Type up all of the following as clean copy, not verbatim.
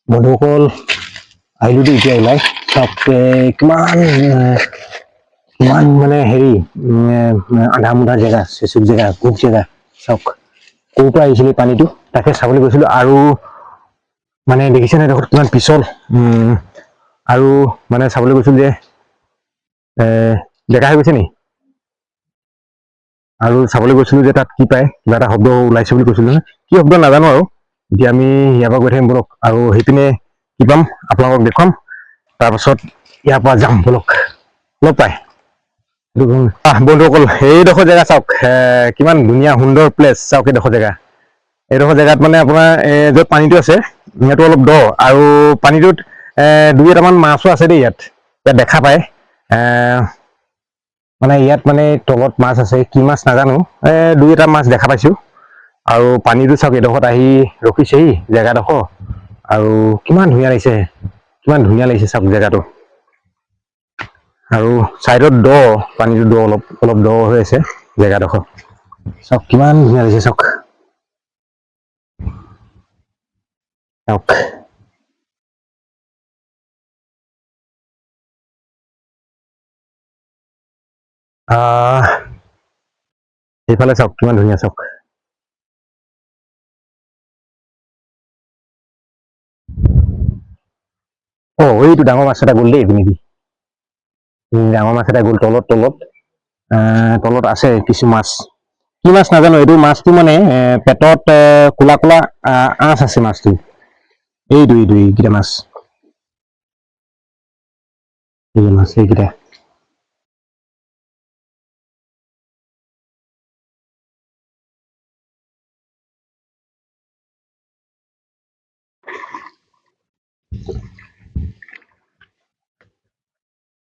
বন্ধুসকল আহিলোঁ দেই এতিয়া ওলাই চাওক কিমান মানে হেৰি আধা মুধা জেগা চেচুক জেগা গোট জেগা চাওক ক'ৰ পৰা আহিছিলে পানীটো তাকে চাবলৈ গৈছিলোঁ আৰু মানে দেখিছেনে দেখোন কিমান পিছল আৰু মানে চাবলৈ গৈছিলোঁ যে জেগা হৈ গৈছে নি আৰু চাবলৈ গৈছিলোঁ যে তাত কি পায় কিবা এটা শব্দ ওলাইছে বুলি কৈছিলোঁ নহয় কি শব্দ নাজানো আৰু এতিয়া আমি ইয়াৰ পৰা গৈ থাকিম বলক আৰু সেইপিনে কি পাম আপোনালোকক দেখুৱাম তাৰপাছত ইয়াৰ পৰা যাম বলক লগ পাই বন্ধুসকল এইডোখৰ জেগা চাওক কিমান ধুনীয়া সুন্দৰ প্লেচ চাওক এইডোখৰ জেগাত মানে আপোনাৰ য'ত পানীটো আছে ইয়াতো অলপ দ আৰু পানীটোত দুই এটামান মাছো আছে দেই ইয়াত দেখা পায় মানে ইয়াত মানে তলত মাছ আছে কি মাছ নাজানো দুই এটা মাছ দেখা পাইছোঁ আৰু পানীটো চাওক এডোখৰত আহি ৰখিছেহি জেগাডোখৰ আৰু কিমান ধুনীয়া লাগিছে চাওক জেগাটো আৰু চাইডত দ পানীটো দ অলপ দ হৈ আছে জেগাডোখৰ চাওক কিমান ধুনীয়া লাগিছে চাওক এইফালে চাওক কিমান ধুনীয়া চাওক এইটো ডাঙৰ মাছ এটা গ'ল দেই নেকি ডাঙৰ মাছ এটা গ'ল তলত আছে কিছু মাছ কি মাছ নাজানো এইটো মাছটো মানে পেটত কোলা কোলা আঁচ আছে মাছটো এইটো এইকেইটা মাছ এইকেইটা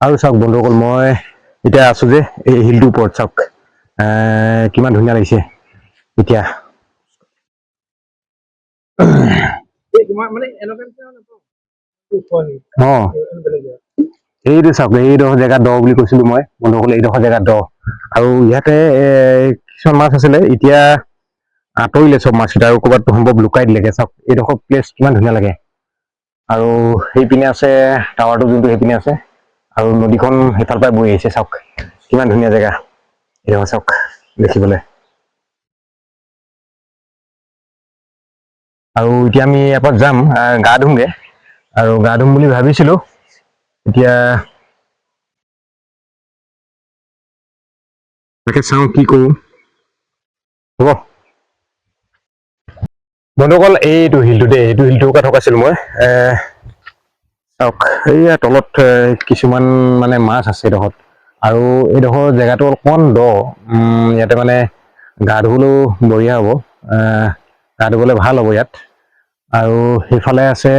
আৰু চাওক বন্ধুসকল মই এতিয়া আছো যে এই হিলটোৰ ওপৰত চাওক কিমান ধুনীয়া লাগিছে এতিয়া এইটো চাওক এইডোখৰ জেগা দ বুলি কৈছিলো মই বন্ধুসকল এইডোখৰ জেগা দ আৰু ইয়াতে কিছুমান মাছ আছিলে এতিয়া আঁতৰিলে চব মাছকেইটা আৰু ক'ৰবাত সম্ভৱ লুকাই দিলেগে চাওক এইডোখৰ প্লেচ কিমান ধুনীয়া লাগে আৰু সেইপিনে আছে টাৱাৰটো যোনটো সেইপিনে আছে আৰু নদীখন সেইফালৰ পৰাই বৈ আহিছে চাওক কিমান ধুনীয়া জেগা এইডোখৰ চাওক দেখিবলৈ আৰু এতিয়া আমি ইয়াৰ পৰা যাম গা ধুমগে আৰু গা ধুম বুলি ভাবিছিলো এতিয়া তাকে চাওঁ কি কৰো হ'ব বন্ধুসকল এইটো হিলটোৰ কথা কৈছিলো মই চাওক এইয়া তলত কিছুমান মানে মাছ আছে এইডোখৰত আৰু এইডোখৰ জেগাটো অকণমান দ ইয়াতে মানে গা ধুবলৈও বঢ়িয়া হ'ব গা ধুবলৈ ভাল হ'ব ইয়াত আৰু সেইফালে আছে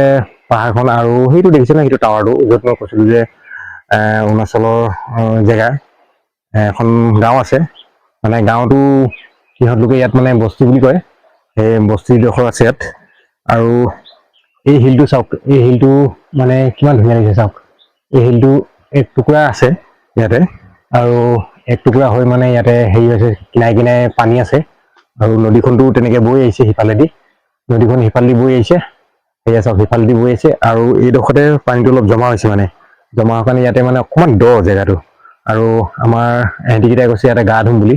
পাহাৰখন আৰু সেইটো দেখিছে নহয় সেইটো টাৱাৰটো য'ত মই কৈছিলোঁ যে অৰুণাচলৰ জেগা এখন গাঁও আছে মানে গাঁৱটো সিহঁত লোকে ইয়াত মানে বস্তি বুলি কয় সেই বস্তিডোখৰ আছে ইয়াত আৰু এই হিলটো চাওক এই হিলটো মানে কিমান ধুনীয়া লাগিছে চাওক এই হিলটো এক টুকুৰা আছে ইয়াতে আৰু এক টুকুৰা হৈ মানে ইয়াতে হেৰি আছে কিনাৰে কিনাৰে পানী আছে আৰু নদীখনটো তেনেকে বৈ আহিছে সিফালেদি নদীখন সিফালেদি বৈ আহিছে সেয়া চাওক সিফালেদি বৈ আহিছে আৰু এইডোখৰতে পানীটো অলপ জমা হৈছে মানে জমা হোৱাৰ কাৰণে ইয়াতে মানে অকণমান দ জেগাটো আৰু আমাৰ এহেঁতিকেইটাই কৈছে ইয়াতে গা ধুম বুলি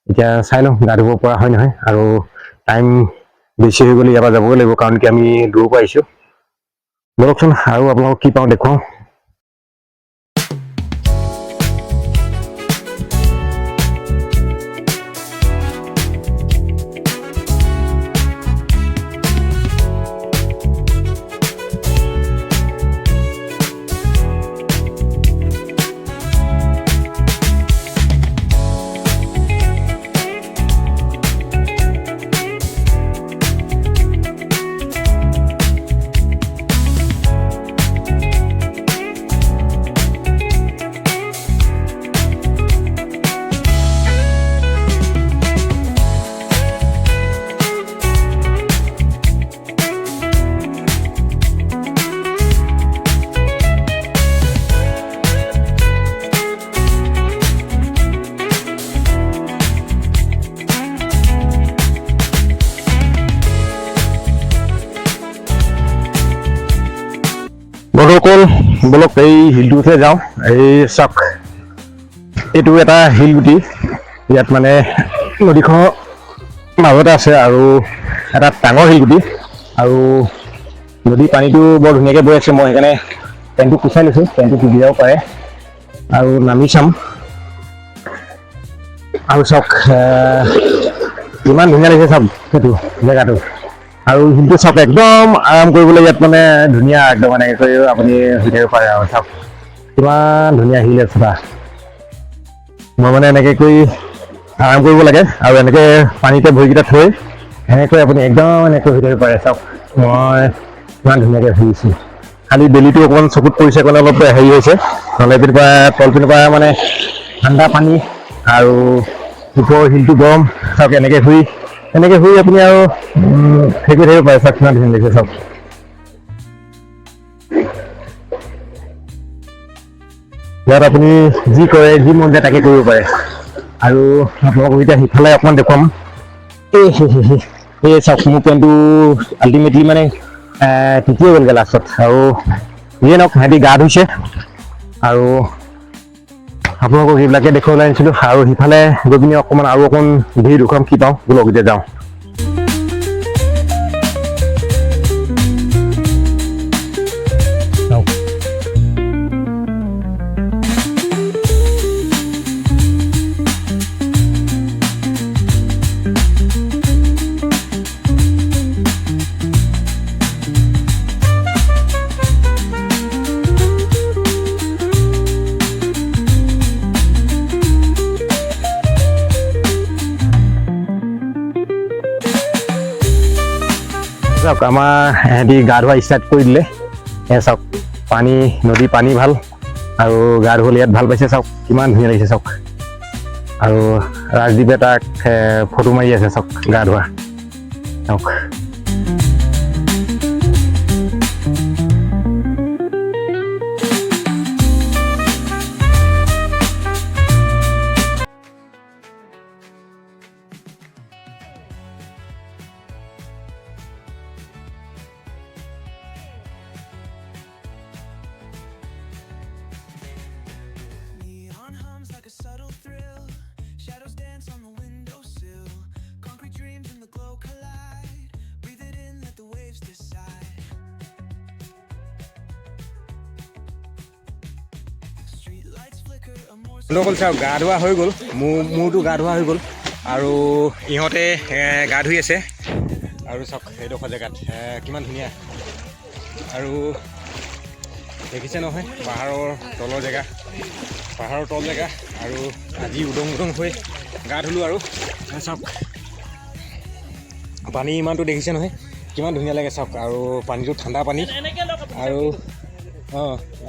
এতিয়া চাই লওঁ গা ধুব পৰা হয় নহয় আৰু টাইম বেছি হৈ গ'লে ইয়াৰ পৰা যাবগৈ লাগিব কাৰণ কি আমি দূৰৰ পৰা আহিছোঁ বলকচোন আৰু আপোনালোকক কি পাওঁ দেখুৱাওঁ বন্ধুসকল বলক এই হিলটোতে যাওঁ এই চাওক এইটো এটা শিলগুটি ইয়াত মানে নদীখনৰ মাজতে আছে আৰু এটা ডাঙৰ শিলগুটি আৰু নদীৰ পানীটো বৰ ধুনীয়াকৈ বৈ আছে মই সেইকাৰণে পেণ্টটো কুচাই লৈছোঁ পেণ্টটো ডুবি যাব পাৰে আৰু নামি চাম আৰু চাওক ইমান ধুনীয়া লাগিছে চাওক সেইটো জেগাটো আৰু শিলটো চাওক একদম আৰাম কৰিবলৈ ইয়াত মানে ধুনীয়া একদম এনেকৈ কৰি আপুনি শুই থাকিব পাৰে আৰু চাওক কিমান ধুনীয়া শিল আছে বা মই মানে এনেকৈ কৰি আৰাম কৰিব লাগে আৰু এনেকৈ পানীতে ভৰিকেইটা থৈ এনেকৈ আপুনি একদম এনেকৈ শুই থাকিব পাৰে চাওক মই ইমান ধুনীয়াকৈ শুইছোঁ খালি বেলিটো অকণমান চকুত পৰিছে কাৰণে অলপ হেৰি হৈছে নহ'লে পিনৰ পৰা তল পিনৰ পৰা মানে ঠাণ্ডা পানী আৰু ওপৰৰ শিলটো গৰম চাওক এনেকৈ শুই আপুনি আৰু হেৰি কৰি থাকিব পাৰে চাওক কিমান ধুনীয়া লাগিছে চাওক ইয়াত আপুনি যি কৰে যি মন যায় তাকে কৰিব পাৰে আৰু আপোনালোকক এতিয়া সিফালে অকণমান দেখুৱাম এই চাওক মোৰ পেণ্টটো আল্টিমেটলি মানে তিতিয়ে গ'লগৈ লাষ্টত আৰু যিয়ে নহওক সিহঁতি গা ধুইছে আৰু আপোনালোকক এইবিলাকে দেখুৱাবলৈ আনিছিলোঁ আৰু সিফালে গৈ পিনি অকণমান আৰু অকণমান ভিৰ দেখুৱাম কি পাওঁ ব'লক এতিয়া যাওঁ চাওক আমাৰ সিহঁতি গা ধোৱা ষ্টাৰ্ট কৰি দিলে চাওক পানী নদী পানী ভাল আৰু গা ধুবলৈ ইয়াত ভাল পাইছে চাওক কিমান ধুনীয়া লাগিছে চাওক আৰু ৰাজদ্বীপে তাক ফটো মাৰি আছে চাওক গা ধোৱা চাওক a subtle thrill. Shadows dance on the windowsill. Concrete dreams in the glow collide. Breathe it in, let the waves decide. Street lights flicker, a more local চাওক গা ধোৱা হৈ গ'ল মোৰটো গা ধোৱা হৈ গ'ল আৰু ইহঁতে গা ধুই আছে আৰু চাওক সেইডোখৰ জেগাত কিমান ধুনীয়া আৰু দেখিছে নহয় পাহাৰৰ তলৰ জেগা পাহাৰৰ তল জেগা আৰু আজি উদং হৈ গা ধুলোঁ আৰু চাওক পানী ইমানটো দেখিছে নহয় কিমান ধুনীয়া লাগে চাওক আৰু পানীটো ঠাণ্ডা পানী আৰু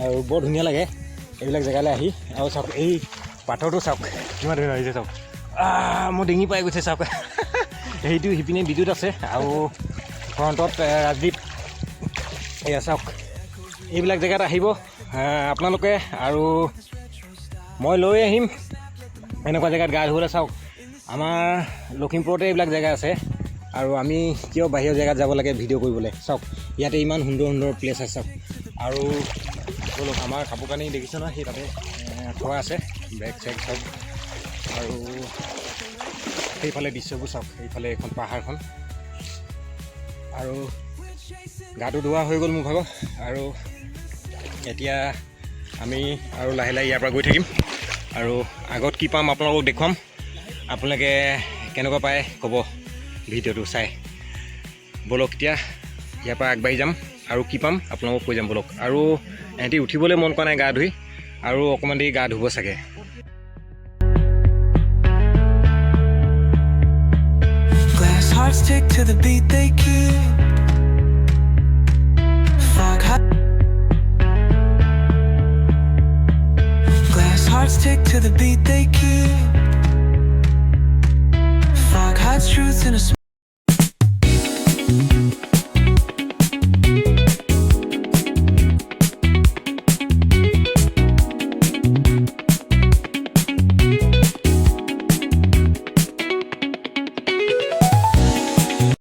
আৰু বৰ ধুনীয়া লাগে এইবিলাক জেগালৈ আহি আৰু চাওক এই পাথৰটো চাওক কিমান ধুনীয়া লাগিছে চাওক মোৰ ডিঙি পাই গৈছে চাওক সেইটো সিপিনে বিদ্যুৎ আছে আৰু ফ্ৰণ্টত ৰাজদ্বীপ এয়া চাওক এইবিলাক জেগাত আহিব আপোনালোকে আৰু মই লৈ আহিম এনেকুৱা জেগাত গা ধুবলৈ চাওক আমাৰ লখিমপুৰতে এইবিলাক জেগা আছে আৰু আমি কিয় বাহিৰৰ জেগাত যাব লাগে ভিডিঅ' কৰিবলৈ চাওক ইয়াতে ইমান সুন্দৰ প্লেচ আছে চাওক আৰু ব'লক আমাৰ কাপোৰ কানি দেখিছোঁ নহয় সেই তাতে থোৱা আছে বেগ চেগ চাওক আৰু সেইফালে দৃশ্যবোৰ চাওক সেইফালে এখন পাহাৰখন আৰু গাটো ধোৱা হৈ গ'ল মোৰ ভাগৰ আৰু এতিয়া আমি আৰু লাহে লাহে ইয়াৰ পৰা গৈ থাকিম আৰু আগত কি পাম আপোনালোকক দেখুৱাম আপোনালোকে কেনেকুৱা পায় ক'ব ভিডিঅ'টো চাই ব'লক এতিয়া ইয়াৰ পৰা আগবাঢ়ি যাম আৰু কি পাম আপোনালোকক কৈ যাম ব'লক আৰু এহেঁতি উঠিবলৈ মন কৰা নাই গা ধুই আৰু অকণমান দেৰি গা ধুব চাগে glass hearts tick to the beat they keep. Fog high. Glass hearts tick to the beat they keep.